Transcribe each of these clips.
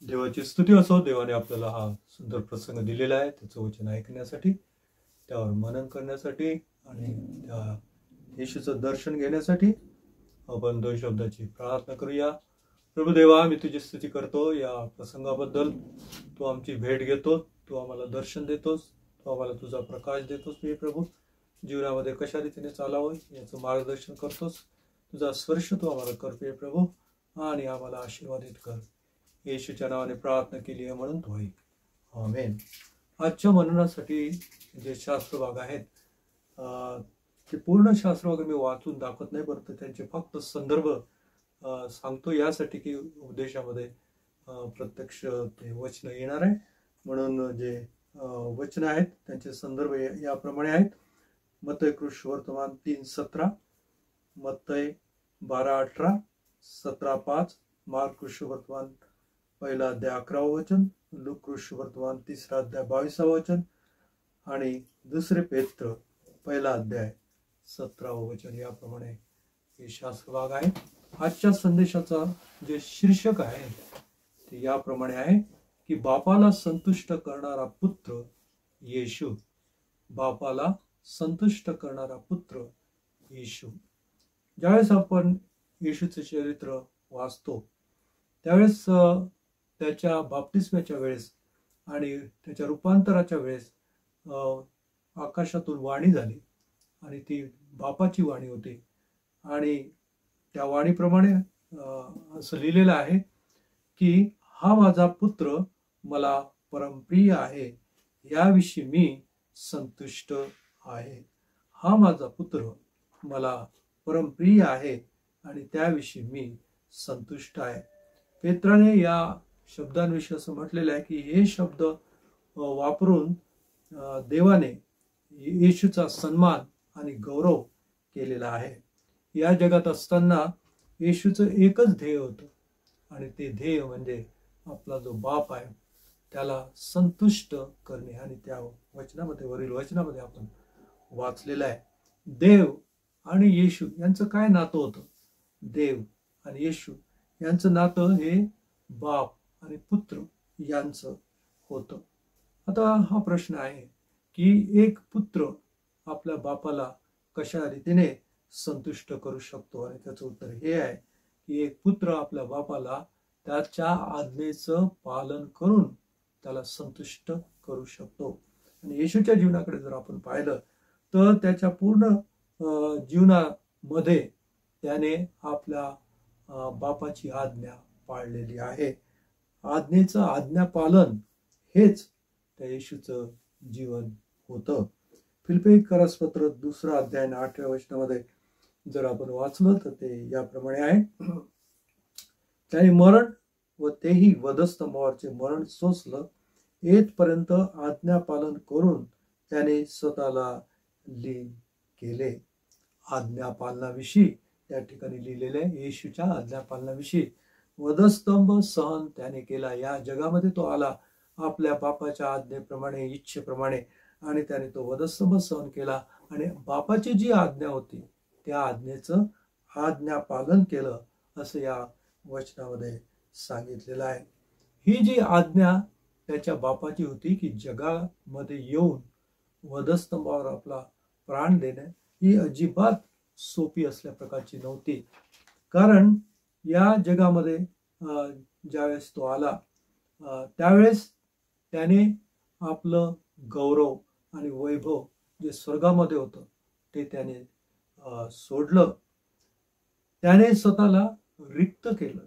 देवाची स्तुती असो. देवाने आपल्याला हा सुंदर प्रसंग दिलेला आहे, त्याचं वचन ऐकण्यासाठी, त्यावर मनन करण्यासाठी आणि त्या येशूचं दर्शन घेण्यासाठी आपण 2 शब्दाची प्रार्थना करूया. प्रभू देवा, मी तुझी स्तुती करतो या प्रसंगाबद्दल. तू आमची भेट घेतो, तू आम्हाला दर्शन देतोस, तू आम्हाला तुझा प्रकाश देतोस. मी प्रभू जीवनामध्ये कशा रीतीने चालावं याचं मार्गदर्शन करतोस. तुझा स्पर्श तू आम्हाला कर प्रभू, आणि आम्हाला आशीर्वादित कर. येशूच्या नावाने प्रार्थना केली आहे म्हणून तो ऐक. आमेन. आजच्या मननासाठी जे शास्त्र भाग आहेत ते पूर्ण शास्त्र वगैरे मी वाचून दाखवत नाही, परंतु त्यांचे फक्त संदर्भ सांगतो यासाठी की उपदेशामध्ये प्रत्यक्ष ते वचन येणार आहे. म्हणून जे वचन आहेत त्यांचे संदर्भ याप्रमाणे आहेत. मत्तई कृष्णवर्तमान 3:17, मत्तई 12:18, 17:5, मार्क कृष्णवर्तमान 1 अध्याय 11 वचन, लूक कृष्णवर्तमान 3 अध्याय 22 वचन आणि 2 पेत्र 1 अध्याय 17 वचन. याप्रमाणे हे शास्त्र भाग आहे. आजच्या संदेशाचा जे शीर्षक आहे ते याप्रमाणे आहे की बापाला संतुष्ट करणारा पुत्र येशू. बापाला संतुष्ट करणारा पुत्र येशू. ज्यावेळेस आपण येशूचे चरित्र वाचतो त्यावेळेस त्याच्या बाप्तिस्म्याच्या वेळेस आणि त्याच्या रूपांतराच्या वेळेस आकाशातून वाणी झाली आणि ती बापाची वाणी होती. आणि त्या वाणीप्रमाणे असं लिहिलेलं आहे की हा माझा पुत्र मला परमप्रिय आहे, याविषयी मी संतुष्ट आहे. हा माझा पुत्र मला परमप्रिय आहे आणि त्याविषयी मी संतुष्ट आहे. पेत्राने या शब्दांविषयी असं म्हटलेलं आहे की हे शब्द वापरून देवाने येशूचा सन्मान आणि गौरव केलेला आहे. या जगात असताना येशूचं एकच ध्येय होतं आणि ते ध्येय म्हणजे आपला जो बाप आहे त्याला संतुष्ट करणे. आणि त्या वचनामध्ये, वरील वचनामध्ये आपण वाचलेलं आहे, देव आणि येशू यांचं काय नातं होतं? देव आणि येशू यांचं नातं हे बाप आणि पुत्र यांचं होतं. आता हा प्रश्न आहे की एक पुत्र आपल्या बापाला कशा रीतीने संतुष्ट करू शकतो, आणि त्याचं उत्तर हे आहे की एक पुत्र आपल्या बापाला त्याच्या आज्ञेचं पालन करून त्याला संतुष्ट करू शकतो. आणि येशूच्या जीवनाकडे जर आपण पाहिलं तर त्याच्या पूर्ण जीवनामध्ये त्याने आपल्या बापाची आज्ञा पाळलेली आहे. आज्ञेचं आज्ञापालन हेच त्या येशूचं जीवन होतं. फिलिप्पीकरास पत्र 2 अध्याय 8व्या वचनामध्ये जर आपण वाचलं तर ते याप्रमाणे आहे, त्याने मरण व तेही वधस्तंभावरचे मरण सोसलं, येथपर्यंत आज्ञापालन करून त्याने स्वतःला लीन केले. आज्ञापालनाविषयी त्या ठिकाणी लिहिलेले येशूच्या आज्ञापालनाविषयी वधस्तंभ सहन त्याने केला. या जगामध्ये तो आला आपल्या बापाच्या आज्ञेप्रमाणे, इच्छेप्रमाणे, आणि त्याने तो वधस्तंभ सहन केला आणि बापाची जी आज्ञा होती त्या आज्ञेचं आज्ञापालन केलं असं या वचनामध्ये सांगितलेलं आहे. ही जी आज्ञा त्याच्या बापाची होती की जगामध्ये येऊन वधस्तंभावर आपला प्राण देणे ही अजिबात सोपी असल्या प्रकारची नव्हती. कारण या जगामध्ये ज्यावेळेस तो आला त्यावेळेस त्याने आपलं गौरव आणि वैभव जे स्वर्गामध्ये होतं ते त्याने सोडलं. त्याने स्वतःला रिक्त केलं.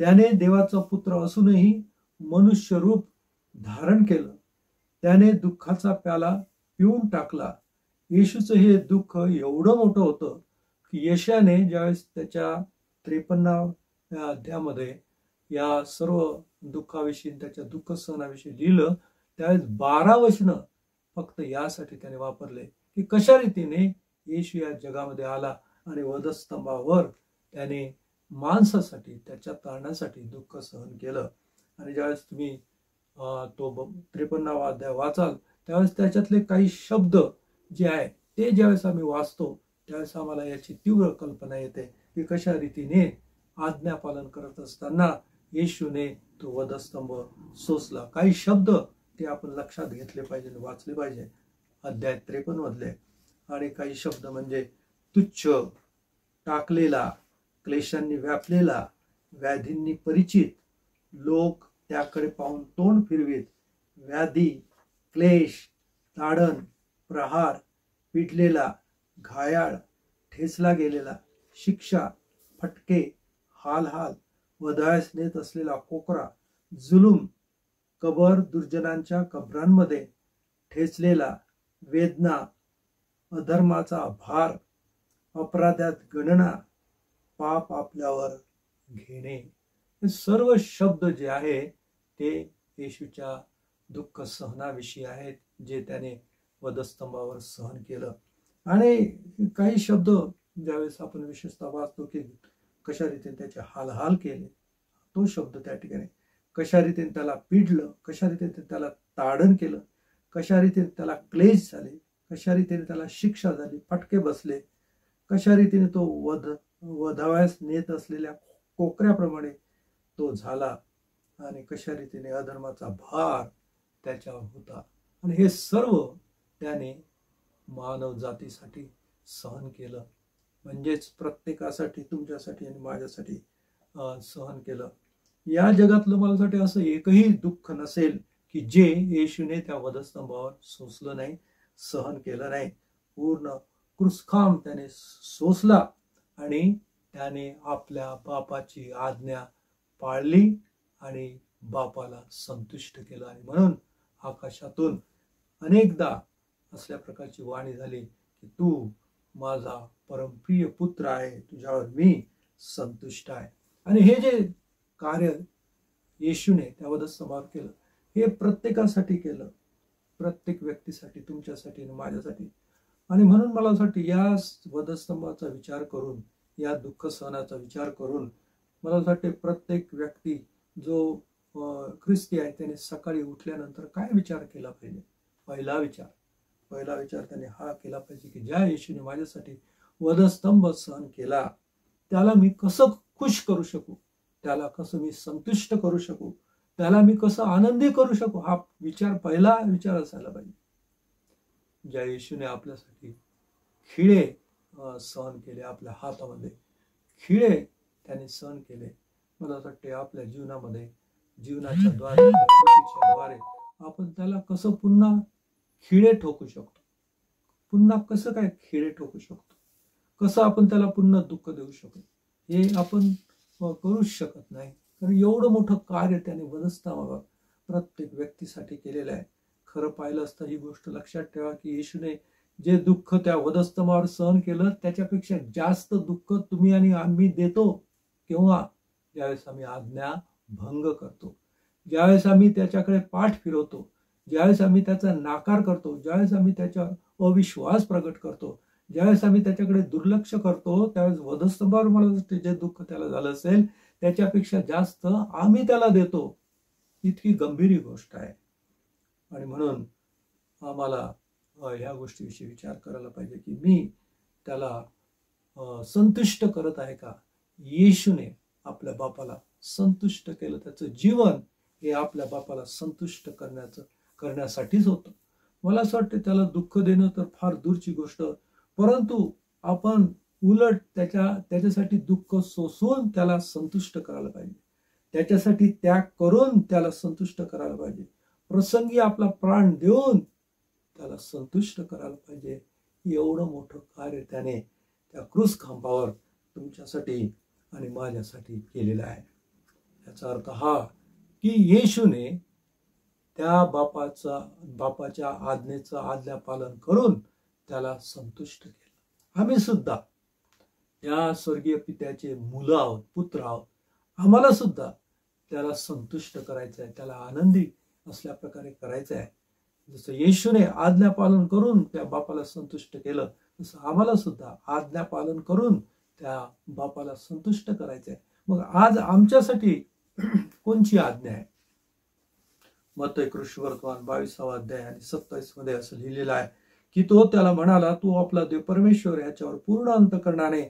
त्याने देवाचा पुत्र असूनही मनुष्य रूप धारण केलं. त्याने दुःखाचा प्याला पिऊन टाकला. येशूचं हे दुःख एवढं मोठं होतं की यशाने ज्यावेळेस त्याच्या 53व्या अध्यायामध्ये या सर्व दुःखाविषयी, त्याच्या दुःख सहनाविषयी लिहिलं, त्यावेळेस 12 वचनं फक्त यासाठी त्याने वापरले की कशा रीतीने येशू या जगामध्ये आला आणि वधस्तंभावर त्याने माणसासाठी, त्याच्या तारणासाठी दुःख सहन केलं. आणि ज्यावेळेस तुम्ही तो 53वा अध्याय वाचाल त्यावेळेस त्याच्यातले काही शब्द जे आहे ते ज्यावेळेस आम्ही वाचतो त्यावेळेस आम्हाला याची तीव्र कल्पना येते की कशा रीतीने आज्ञापालन करत असताना येशूने तो वधस्तंभ सोसला. काही शब्द ते आपण लक्षात घेतले पाहिजे, वाचले पाहिजे अध्याय 53 मधले. आणि काही शब्द म्हणजे तुच्छ, टाकलेला, क्लेशांनी व्यापलेला, व्याधींनी परिचित, लोक त्याकडे पाहून तोंड फिरवीत, व्याधी, क्लेश, ताडण, प्रहार, पिटलेला, घायाळ, ठेचला गेलेला, शिक्षा, फटके, हाल, वधायास नेत असलेला कोकरा, जुलूम, कबर, दुर्जनांच्या कबरांमध्ये ठेचलेला, वेदना, अधर्माचा भार, अपराधात गणना, पाप आपल्यावर घेणे. हे सर्व शब्द जे आहे ते येशूच्या दुःख सहनाविषयी आहेत जे त्याने वधस्तंभावर सहन केलं. आणि काही शब्द ज्यावेळेस आपण विशेषतः वाचतो की कशा रीतीने त्याचे हाल केले, तो शब्द त्या ठिकाणी कशा रीतीने त्याला पिडलं, कशा रीतीने त्याला ताडण केलं, कशा रीतीने त्याला क्लेश झाले, कशा रीतीने त्याला शिक्षा झाली, फटके बसले, कशा रीतीने तो वधाव्यास नेत असलेल्या कोकऱ्याप्रमाणे तो झाला, आणि कशा रीतीने अधर्माचा भार त्याच्यावर होता. आणि हे सर्व त्याने मानव जातीसाठी सहन केलं, म्हणजेच प्रत्येकासाठी, तुमच्यासाठी आणि माझ्यासाठी सहन केलं. या जगातलं माझ्यासाठी असं एकही दुःख नसेल की जे येशूने त्या वधस्तंभावर सोसलं नाही, सहन केलं नाही. पूर्ण क्रूसखांब त्याने सोसला आणि त्याने आपल्या बापाची आज्ञा पाळली आणि बापाला संतुष्ट केलं. आणि म्हणून आकाशातून अनेकदा असल्या प्रकारची वाणी झाली की तू माझा परमप्रिय पुत्र आहे, तुझ्यावर मी संतुष्ट आहे. आणि हे जे कार्य येशूने त्या वधस्तंभावर केलं हे प्रत्येकासाठी केलं, प्रत्येक व्यक्तीसाठी, तुमच्यासाठी आणि माझ्यासाठी. आणि म्हणून मला असं वाटतं या वधस्तंभाचा विचार करून, या दुःख सहनाचा विचार करून मला असं वाटतं प्रत्येक व्यक्ती जो ख्रिस्ती आहे त्याने सकाळी उठल्यानंतर काय विचार केला पाहिजे. पहिला विचार त्याने हा केला पाहिजे की ज्या येशूने माझ्यासाठी वधस्तंभ सहन केला, त्याला मी कसं खुश करू शकू, त्याला कसं मी संतुष्ट करू शकू, त्याला मी कसं आनंदी करू शकू, हा पहिला विचार असायला पाहिजे. ज्या येशूने आपल्यासाठी खिळे सहन केले, आपल्या हातामध्ये खिळे त्याने सहन केले, मला वाटते आपल्या जीवनामध्ये जीवनाच्या द्वारे आपण त्याला कसं पुन्हा खिळे ठोकू शकतो, पुन्हा कसं काय खिळे ठोकू शकतो, कसं आपण त्याला पुन्हा दुःख देऊ शकतो, हे आपण करूच शकत नाही. कारण एवढं मोठं कार्य त्याने वधस्तंभावर प्रत्येक व्यक्तीसाठी केलेलं आहे. खरं पाहिलं असतं ही गोष्ट लक्षात ठेवा की येशूने जे दुःख त्या वधस्तंभावर सहन केलं त्याच्यापेक्षा जास्त दुःख तुम्ही आणि आम्ही देतो. केव्हा? ज्यावेळेस आम्ही आज्ञा भंग करतो, ज्यावेळेस आम्ही त्याच्याकडे पाठ फिरवतो, ज्यावेळेस आम्ही त्याचा नाकार करतो, ज्यावेळेस आम्ही त्याच्यावर अविश्वास प्रगट करतो, ज्यावेळेस आम्ही त्याच्याकडे दुर्लक्ष करतो, त्यावेळेस वधस्तंभावर मला जे दुःख त्याला झालं असेल त्याच्यापेक्षा जास्त आम्ही त्याला देतो. इतकी गंभीर गोष्ट आहे. आणि म्हणून आम्हाला ह्या गोष्टीविषयी विचार करायला पाहिजे की मी त्याला संतुष्ट करत आहे का. येशूने आपल्या बापाला संतुष्ट केलं, त्याचं जीवन हे आपल्या बापाला संतुष्ट करण्यासाठीच होतं. मला असं वाटतं त्याला दुःख देणं तर फार दूरची गोष्ट, परंतु आपण उलट त्याच्यासाठी दुःख सोसून त्याला संतुष्ट करायला पाहिजे, त्याच्यासाठी त्याग करून त्याला संतुष्ट करायला पाहिजे, प्रसंगी आपला प्राण देऊन त्याला संतुष्ट करायला पाहिजे. एवढं मोठं कार्य त्याने त्या क्रूस खांबावर तुमच्यासाठी आणि माझ्यासाठी केलेलं आहे. याचा अर्थ हा की येशूने त्या बापाच्या आज्ञेचं आज्ञापालन करून त्याला संतुष्ट केलं. आम्ही सुद्धा या स्वर्गीय पित्याचे मुलं आहोत, पुत्र आहोत. आम्हाला सुद्धा त्याला संतुष्ट करायचं आहे, त्याला आनंदी असल्या प्रकारे करायचं आहे. जसं येशूने आज्ञापालन करून त्या बापाला संतुष्ट केलं, तसं आम्हाला सुद्धा आज्ञापालन करून त्या बापाला संतुष्ट करायचं आहे. मग आज आमच्यासाठी कोणची आज्ञा आहे? मत्तई कृष्णवर्तमान 22 अध्याय आणि 27 मध्ये असं लिहिलेलं आहे की तो त्याला म्हणाला, तू आपला देव परमेश्वर याच्यावर पूर्ण अंतःकरणाने,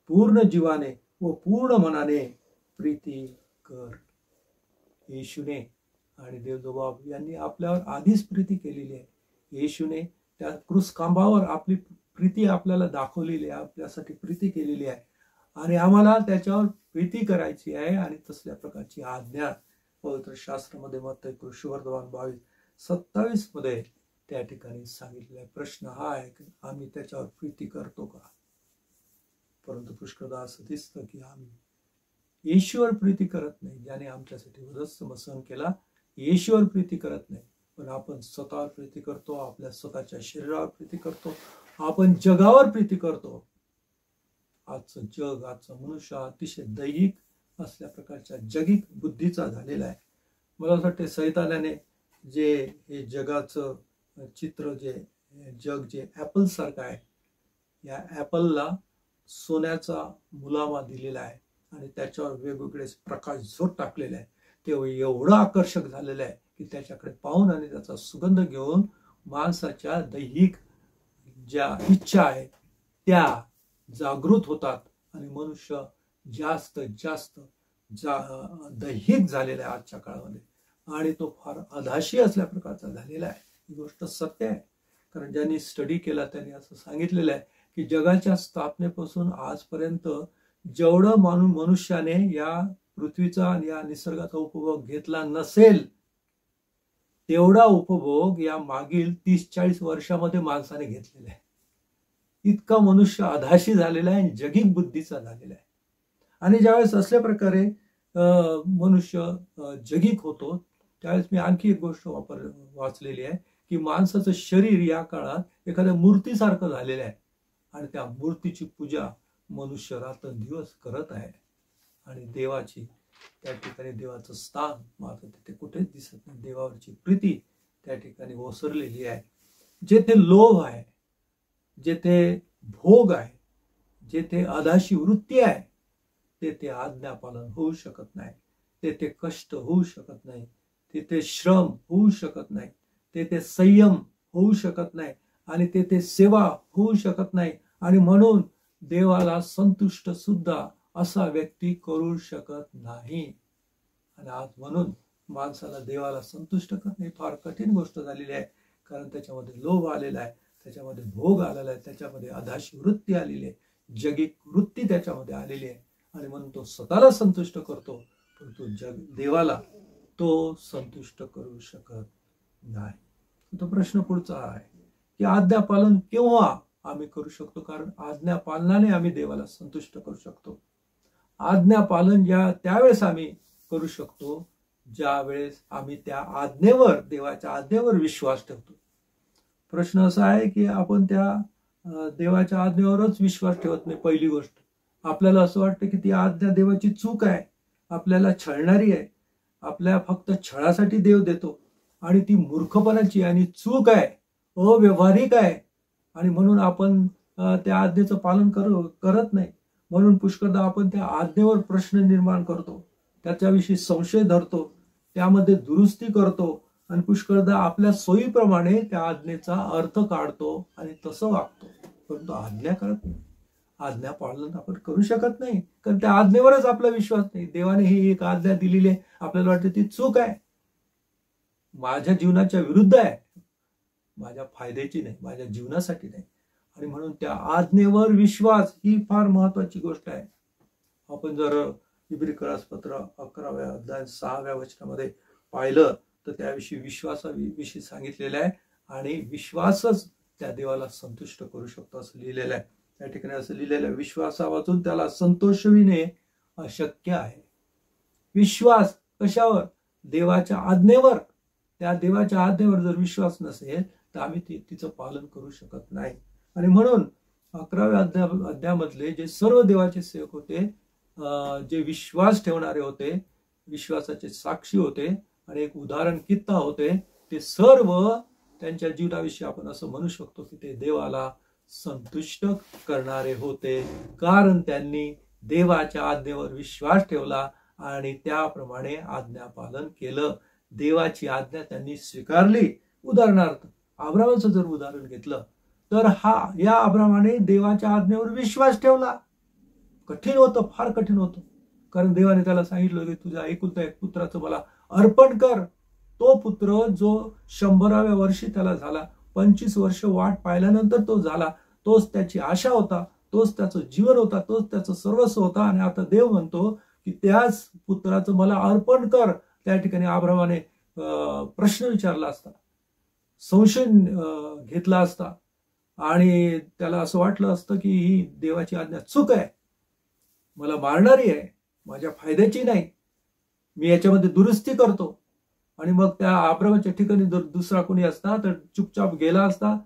पूर्ण जीवाने व पूर्ण मनाने प्रीती कर. येशूने आणि देवजबाब यांनी आपल्यावर आधीच प्रीती केलेली आहे. येशूने त्या क्रूस खांबावर आपली प्रीती आपल्याला दाखवलेली आहे, आपल्यासाठी प्रीती केलेली आहे आणि आम्हाला त्याच्यावर प्रीती करायची आहे. आणि तसल्या प्रकारची आज्ञा पवित्र शास्त्रामध्ये मत्तई कृष्णवर्तमान 22:27 मध्ये त्या ठिकाणी सांगितलेला आहे. प्रश्न हा आहे की आम्ही त्याच्यावर प्रीती करतो का? परंतु पुष्कळदा असं दिसतं की आम्ही येशूवर प्रीती करत नाही, ज्याने आमच्यासाठी वधस्तंभ सहन केला. येशूवर प्रीती करत नाही, पण आपण स्वतःवर प्रीती करतो, आपल्या स्वतःच्या शरीरावर प्रीती करतो, आपण जगावर प्रीती करतो. आजचं जग, आजचा मनुष्य अतिशय दैहिक असल्या प्रकारच्या जगिक बुद्धीचा झालेला आहे. मला असं वाटतं सैतानाने जे हे जगाचं चित्र, जे जग जे ऍपल सारखं आहे, या ऍपलला सोन्याचा मुलामा दिलेला आहे आणि त्याच्यावर वेगवेगळे प्रकाश झोत टाकलेले आहे. ते एवढं आकर्षक झालेलं आहे की त्याच्याकडे पाहून आणि त्याचा सुगंध घेऊन माणसाच्या दैहिक ज्या इच्छा आहेत त्या जागृत होतात आणि मनुष्य जास्त दैहिक झालेला आहे आजच्या काळामध्ये. आणि तो फार अधाशी असल्या प्रकारचा झालेला आहे. ही गोष्ट सत्य आहे, कारण ज्यांनी स्टडी केला त्यांनी असं सांगितलेलं आहे की जगाच्या स्थापनेपासून आजपर्यंत जेवढं मनुष्याने या पृथ्वीचा आणि या निसर्गाचा उपभोग घेतला नसेल तेवढा उपभोग या मागील 30-40 वर्षामध्ये माणसाने घेतलेला आहे. इतका मनुष्य अधाशी झालेला आहे, जगिक बुद्धीचा झालेला आहे. आणि ज्यावेळेस असल्या प्रकारे मनुष्य जगिक होतो त्यावेळेस मी आणखी एक गोष्ट वाचलेली आहे की माणसाचं शरीर या काळात एखाद्या मूर्तीसारखं झालेलं आहे आणि त्या मूर्तीची पूजा मनुष्य रात्रंदिवस करत आहे. आणि देवाची त्या ठिकाणी देवाचं स्थान मात्र तिथे कुठेच दिसत नाही. देवावरची प्रीती त्या ठिकाणी ओसरलेली आहे. जेथे लोभ आहे, जेथे भोग आहे, जेथे अधाशी वृत्ती आहे, तेथे आज्ञापालन होऊ शकत नाही, तेथे कष्ट होऊ शकत नाही, तेथे श्रम होऊ शकत नाही, तेथे संयम होऊ शकत नाही आणि तेथे सेवा होऊ शकत नाही. आणि म्हणून देवाला संतुष्ट सुद्धा असा व्यक्ती करू शकत नाही. आणि आज म्हणून माणसाला देवाला संतुष्ट करणे फार कठीण गोष्ट झालेली आहे. कारण त्याच्यामध्ये लोभ आलेला आहे, त्याच्यामध्ये भोग आलेला आहे, त्याच्यामध्ये अधाशी वृत्ती आलेली आहे, जगिक वृत्ती त्याच्यामध्ये आलेली आहे. आणि म्हणून तो स्वतःला संतुष्ट करतो, परंतु देवाला तो संतुष्ट करू शकत नाही. तो प्रश्न पुढचा आहे की आज्ञा पालन केव्हा आम्ही करू शकतो? कारण आज्ञा पालनाने आम्ही देवाला संतुष्ट करू शकतो. आज्ञा पालन त्यावेळेस आम्ही करू शकतो ज्या वेळेस आम्ही त्या आज्ञेवर, देवाच्या आज्ञेवर विश्वास ठेवतो. प्रश्न असा आहे की आपण त्या देवाच्या आज्ञेवरच विश्वास ठेवत नाही. पहिली गोष्ट, आपल्याला असं वाटतं की ती आज्ञा देवाची चूक आहे, आपल्याला छळणारी आहे, आपल्या फक्त छळासाठी देव देतो आणि ती मूर्खपणाची आणि चूक आहे, अव्यवहारिक आहे. आणि म्हणून आपण त्या आज्ञेचं पालन करत नाही. म्हणून पुष्कळदा आपण त्या आज्ञेवर प्रश्न निर्माण करतो, त्याच्याविषयी संशय धरतो, त्यामध्ये दुरुस्ती करतो आणि पुष्कळदा आपल्या सोयीप्रमाणे त्या आज्ञेचा अर्थ काढतो आणि तसं वागतो. परंतु आज्ञा करत नाही, आज्ञा पालन आपण करू शकत नाही. कारण त्या आज्ञेवरच आपला विश्वास नाही. देवाने ही एक आज्ञा दिलेली आहे, आपल्याला वाटतं ती चूक आहे, माझ्या जीवनाच्या विरुद्ध आहे, माझ्या फायद्याची नाही, माझ्या जीवनासाठी नाही. आणि म्हणून त्या आज्ञेवर विश्वास ही फार महत्वाची गोष्ट आहे. आपण जर इब्रिकरास पत्र 11व्या अध्याय 6व्या वचनामध्ये पाहिलं तर त्याविषयी विश्वासाविषयी सांगितलेलं आहे. आणि विश्वासच त्या देवाला संतुष्ट करू शकतो असं लिहिलेलं आहे. त्या ठिकाणी असं लिहिलेलं आहे, विश्वासावाचून त्याला संतोषविणे अशक्य आहे. विश्वास कशावर? देवाच्या आज्ञेवर. त्या देवाच्या आज्ञेवर जर विश्वास नसेल तर आम्ही तिचं पालन करू शकत नाही. आणि म्हणून 11व्या अध्यायामधले जे सर्व देवाचे सेवक होते, जे विश्वास ठेवणारे होते, विश्वासाचे साक्षी होते आणि एक उदाहरण कित्ता होते, ते सर्व त्यांच्या जीवनाविषयी आपण असं म्हणू शकतो की ते देवाला संतुष्ट करणारे होते. कारण त्यांनी देवाच्या आज्ञेवर विश्वास ठेवला आणि त्याप्रमाणे आज्ञा पालन केलं. देवाची आज्ञा त्यांनी स्वीकारली. उदाहरणार्थ अब्रामाचं जर उदाहरण घेतलं तर या अब्रामाने देवाच्या आज्ञेवर विश्वास ठेवला. कठीण होतं, फार कठीण होतं. कारण देवाने त्याला सांगितलं की तुझ्या एकुलता एक पुत्राचं मला अर्पण कर. तो पुत्र जो 100व्या वर्षी त्याला झाला, 25 वर्ष वाट पाहिल्यानंतर तो झाला. तोच त्याची आशा होता, तोच त्याचं जीवन होता, तोच त्याचं सर्वस्व होता. आणि आता देव म्हणतो की त्याच पुत्राचं मला अर्पण कर. त्या ठिकाणी अब्रामाने प्रश्न विचारला असता, संशय घेतला असता आणि त्याला असं वाटलं असतं की ही देवाची आज्ञा चूक आहे, मला मारणारी आहे, माझ्या फायद्याची नाही, मी याच्यामध्ये दुरुस्ती करतो. आणि मग त्या अब्रामाच्या ठिकाणी जर दुसरा कोणी असता तर चुपचाप गेला असता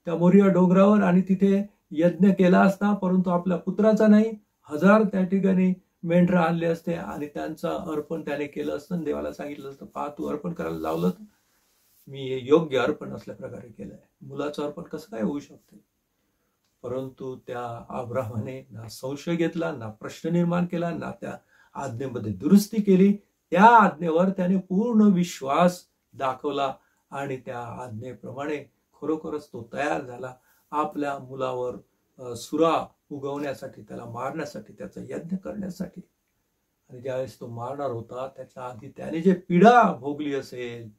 त्या मोरिया डोंगरावर आणि तिथे यज्ञ केला असता, परंतु आपल्या पुत्राचा नाही, 1000 त्या ठिकाणी मेंढरं आणले असते आणि त्यांचं अर्पण त्याने केलं असतं. देवाला सांगितलं असतं, पहा तू अर्पण करायला लावलं तर मी योग्य अर्पण असल्या प्रकारे केलंय, मुलाचं अर्पण कसं काय होऊ शकते? परंतु त्या अब्रामाने ना संशय घेतला, ना प्रश्न निर्माण केला, ना त्या आज्ञेमध्ये दुरुस्ती केली. त्या आज्ञेवर त्याने पूर्ण विश्वास दाखवला आणि त्या आज्ञेप्रमाणे खरोखरच तो तयार झाला आपल्या मुलावर सुरा उगवण्यासाठी, त्याला मारण्यासाठी, त्याचा यज्ञ करण्यासाठी. आणि ज्यावेळेस तो मारणार होता त्याच्या आधी त्याने जे पीडा भोगली असेल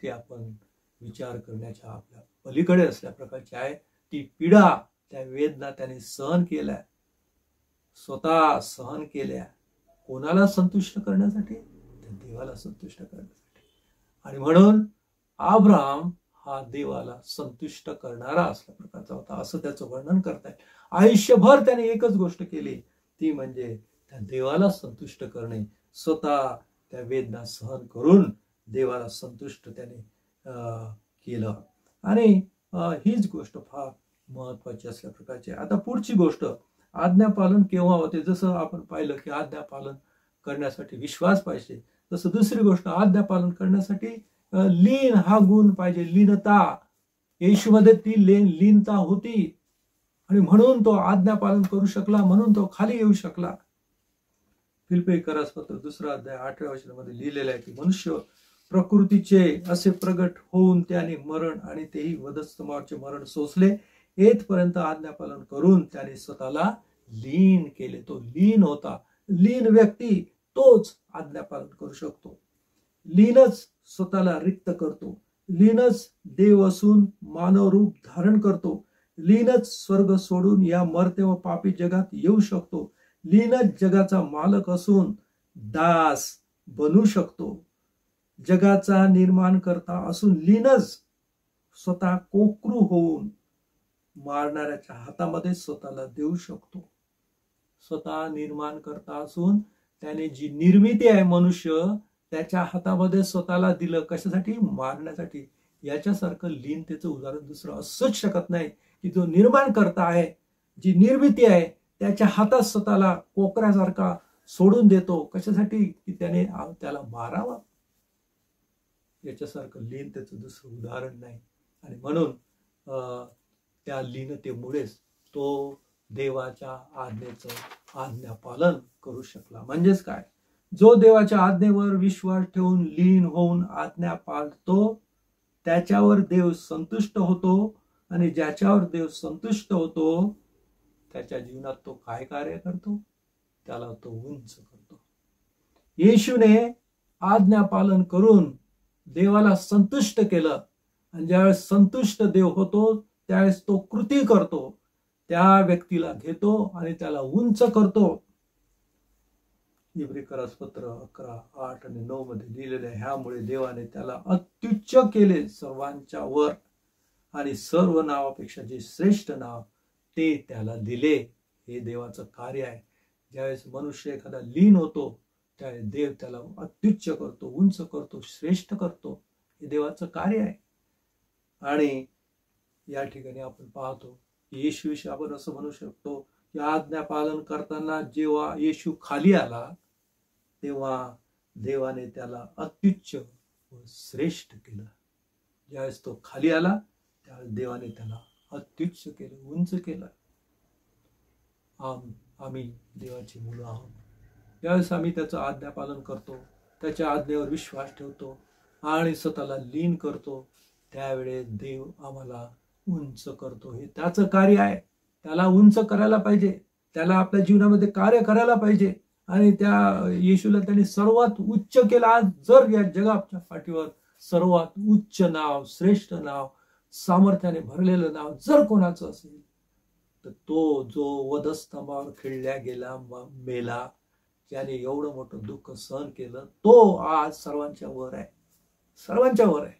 ती आपण विचार करण्याच्या आपल्या पलीकडे असल्या प्रकारची आहे. ती पीडा, त्या वेदना त्याने सहन केल्या, स्वतः सहन केल्या. कोणाला संतुष्ट करण्यासाठी? त्या देवाला संतुष्ट करण्यासाठी. आणि म्हणून अब्राम हा देवाला संतुष्ट करणारा असल्या प्रकारचा होता असं त्याचं वर्णन करताय. आयुष्यभर त्याने एकच गोष्ट केली, ती म्हणजे त्या देवाला संतुष्ट करणे. स्वतः त्या वेदना सहन करून देवाला संतुष्ट त्याने केलं. आणि हीच गोष्ट फार महत्वाची असल्या प्रकारची आहे. आता पुढची गोष्ट, आज्ञापालन केव्हा होते? जसं आपण पाहिलं की आज्ञापालन करण्यासाठी विश्वास पाहिजे, तसं दुसरी गोष्ट, आज्ञापालन करण्यासाठी लीन हा गुण पाहिजे, लीनता. येशूमध्ये ती लीनता होती आणि म्हणून तो आज्ञापालन करू शकला, म्हणून तो खाली येऊ शकला. फिलिप्पीकरास पत्र 2 अध्याय 8व्या वचनामध्ये लिहिलेलं आहे की मनुष्य प्रकृतीचे असे प्रगट होऊन त्याने मरण आणि तेही वधस्तंभावरचे मरण सोसले, येथपर्यंत आज्ञापालन करून त्याने स्वतःला लीन केले. तो लीन होता. लीन व्यक्ती तोच आज्ञापालन करू शकतो. लीनच स्वतःला रिक्त करतो. लीनच देव असून मानव रूप धारण करतो. लीनच स्वर्ग सोडून या मर्त्य व पापी जगात येऊ शकतो. लीनच जगाचा मालक असून दास बनू शकतो. जगाचा निर्माण करता असून लीनच स्वतः कोकरू होऊन मारणाऱ्याच्या हातामध्ये स्वतःला देऊ शकतो. स्वतः निर्माण करता असून त्याने जी निर्मिती आहे मनुष्य त्याच्या हातामध्ये स्वतःला दिलं. कशासाठी? मारण्यासाठी. याच्यासारखं लीनतेचं उदाहरण दुसरं असूच शकत नाही की जो निर्माण करता आहे, जी निर्मिती आहे त्याच्या हातात स्वतःला कोकऱ्यासारखा सोडून देतो. कशासाठी? की त्याने त्याला मारावा. याच्यासारखं लीनतेचं दुसरं उदाहरण नाही. आणि म्हणून त्या लीनतेमुळेच तो देवाच्या आज्ञेचं आज्ञापालन करू शकला. म्हणजेच काय? जो देवाच्या आज्ञेवर विश्वास ठेवून लीन होऊन आज्ञा पाळतो त्याच्यावर देव संतुष्ट होतो. आणि ज्याच्यावर देव संतुष्ट होतो त्याच्या जीवनात तो काय कार्य करतो? त्याला तो उंच करतो. येशूने आज्ञापालन करून देवाला संतुष्ट केलं. आणि ज्यावेळेस संतुष्ट देव होतो त्यावेळेस तो कृती करतो. त्या व्यक्तीला घेतो आणि त्याला उंच करतो. इब्रिकरास पत्र 11, 8 आणि 9 मध्ये लिहिलेले आहे. ह्यामुळे देवाने त्याला अत्युच्च केले सर्वांच्या वर आणि सर्व नावापेक्षा जे श्रेष्ठ नाव ते त्याला दिले. हे देवाचं कार्य आहे. ज्यावेळेस मनुष्य एखादा लीन होतो त्यावेळेस देव त्याला अत्युच्च करतो, उंच करतो, श्रेष्ठ करतो. हे देवाचं कार्य आहे. आणि या ठिकाणी आपण पाहतो येशूविषयी आपण असं म्हणू शकतो की आज्ञा पालन करताना जेव्हा येशू खाली आला तेव्हा देवाने त्याला अत्युच्च व श्रेष्ठ केलं. ज्यावेळेस तो खाली आला त्यावेळेस देवाने त्याला अत्युच्च केलं, उंच केलं. आम्ही देवाची मुलं आहोत. ज्यावेळेस आम्ही त्याचं आज्ञापालन करतो, त्याच्या आज्ञेवर विश्वास ठेवतो आणि स्वतःला लीन करतो त्यावेळेस देव आम्हाला उंच करतो. हे त्याचं कार्य आहे. त्याला उंच करायला पाहिजे. त्याला आपल्या जीवनामध्ये कार्य करायला पाहिजे. आणि त्या येशूला त्यांनी सर्वात उच्च केला. आज जर या जगाच्या पाठीवर सर्वात उच्च नाव, श्रेष्ठ नाव, सामर्थ्याने भरलेलं नाव जर कोणाचं असेल तर तो जो वधस्तंभावर खिळल्या गेला, मेला, ज्याने एवढं मोठं दुःख सहन केलं, तो आज सर्वांच्या वर आहे. सर्वांच्या वर आहे.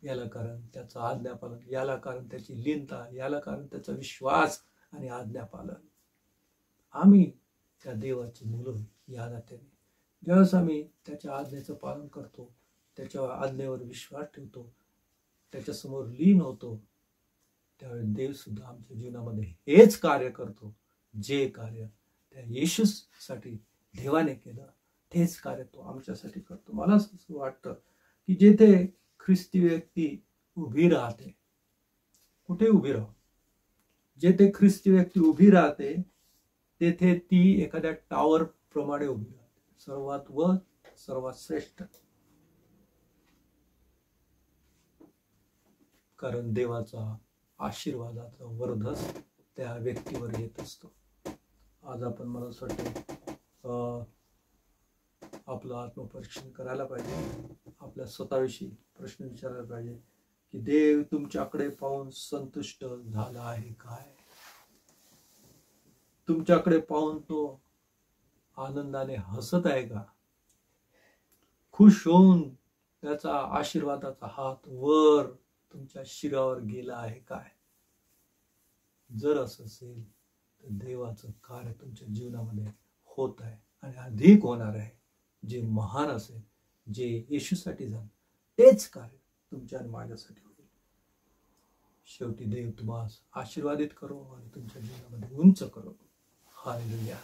याला कारण त्याचं आज्ञापालन, याला कारण त्याची लीनता, याला कारण त्याचा विश्वास आणि आज्ञापालन. आम्ही त्या देवाची मुलं या नात्याने ज्यावेळेस आम्ही त्याच्या आज्ञेचं पालन करतो, त्याच्या आज्ञेवर विश्वास ठेवतो, त्याच्यासमोर लीन होतो, त्यावेळेस देव सुद्धा आमच्या जीवनामध्ये हेच कार्य करतो. जे कार्य त्या येशूसाठी देवाने केलं तेच कार्य तो आमच्यासाठी करतो. मला असं वाटतं की जेथे ख्रिस्ती व्यक्ती उभी राहते, कुठे उभी राहो, जेथे ख्रिस्ती व्यक्ती उभी राहते तेथे ती एखाद्या टावर प्रमाणे उभी राहते. सर्वात वर, सर्वात श्रेष्ठ. कारण देवाचा आशीर्वादाचा वरदहस त्या व्यक्तीवर येत असतो. आज आपण, मला असं वाटतं, आपलं आत्मपरीक्षण करायला पाहिजे. आपल्या स्वतःविषयी प्रश्न विचारायला पाहिजे की देव तुमच्याकडे पाहून संतुष्ट झाला आहे काय? तुमच्याकडे पाहून तो आनंदाने हसत आहे का? खुश होऊन त्याचा आशीर्वादाचा हात वर तुमच्या शिरावर गेला आहे काय? जर असं असेल तर देवाचं कार्य तुमच्या जीवनामध्ये होत आहे आणि अधिक होणार आहे. जे महान असेल, जे येशूसाठी झालं तेच कार्य तुमच्या आणि माझ्यासाठी होईल. शेवटी देव तुम्हाला आशीर्वादित करो आणि तुमच्या जीवनामध्ये उंच करो. हालेलुया.